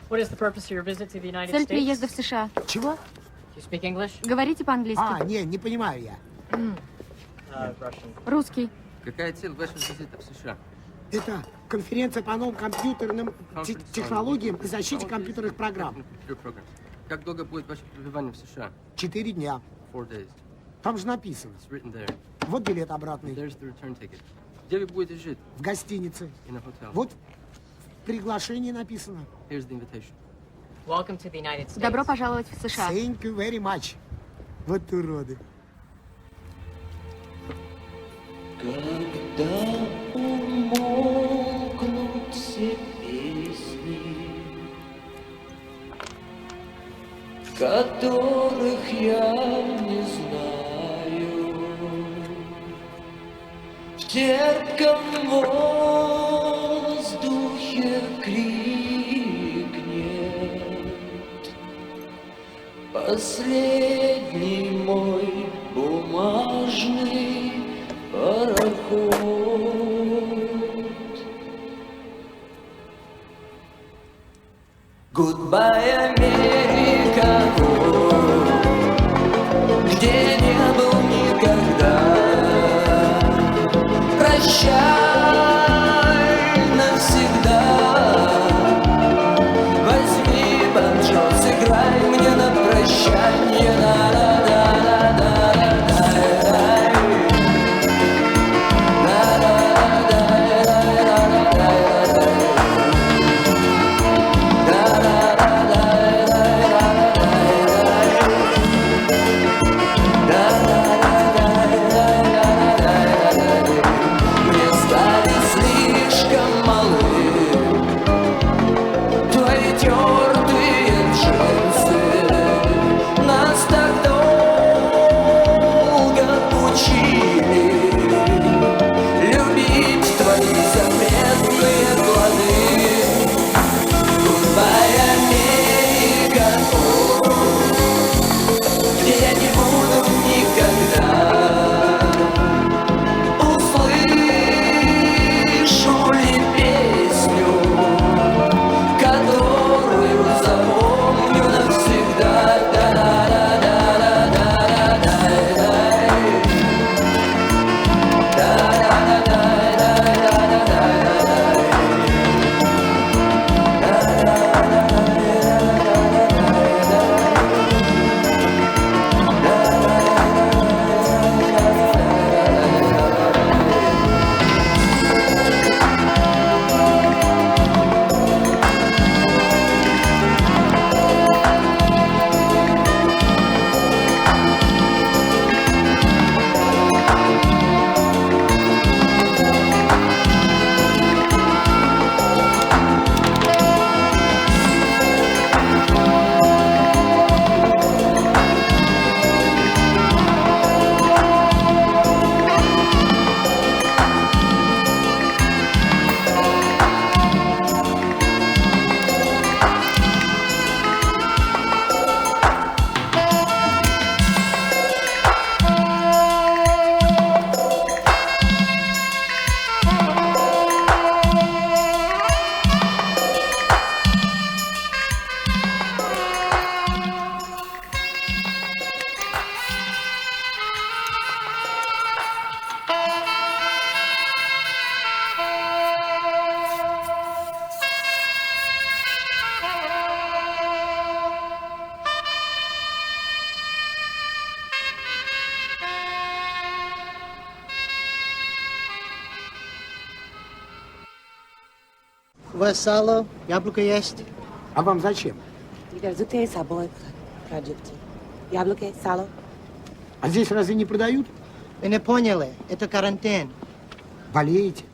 Цель приезда в США. Чего? Говорите по-английски. Не понимаю я. Русский. Какая цель вашего визита в США? Это конференция по новым компьютерным технологиям и защите компьютерных программ. Как долго будет ваше пребывание в США? 4 дня. 4 days. Там же написано. It's written there. Вот билет обратный. There's the return ticket. Где вы будете жить? В гостинице. In a hotel. Вот в приглашении написано. Here's the invitation. Welcome to the United States. Добро пожаловать в США. Thank you very much. Вот уроды. Когда умолкнут все песни, которых я не знаю, в терпком воздухе крикнет последний мой бумажный пароход. Гудбай, Америка, где не был никогда. Прощай навсегда. Возьми банджо, сыграй мне на прощанье. У вас сало, яблоко есть. А вам зачем? С обоих продуктов. Яблоко, сало. А здесь разве не продают? Вы не поняли, это карантин. Болеете?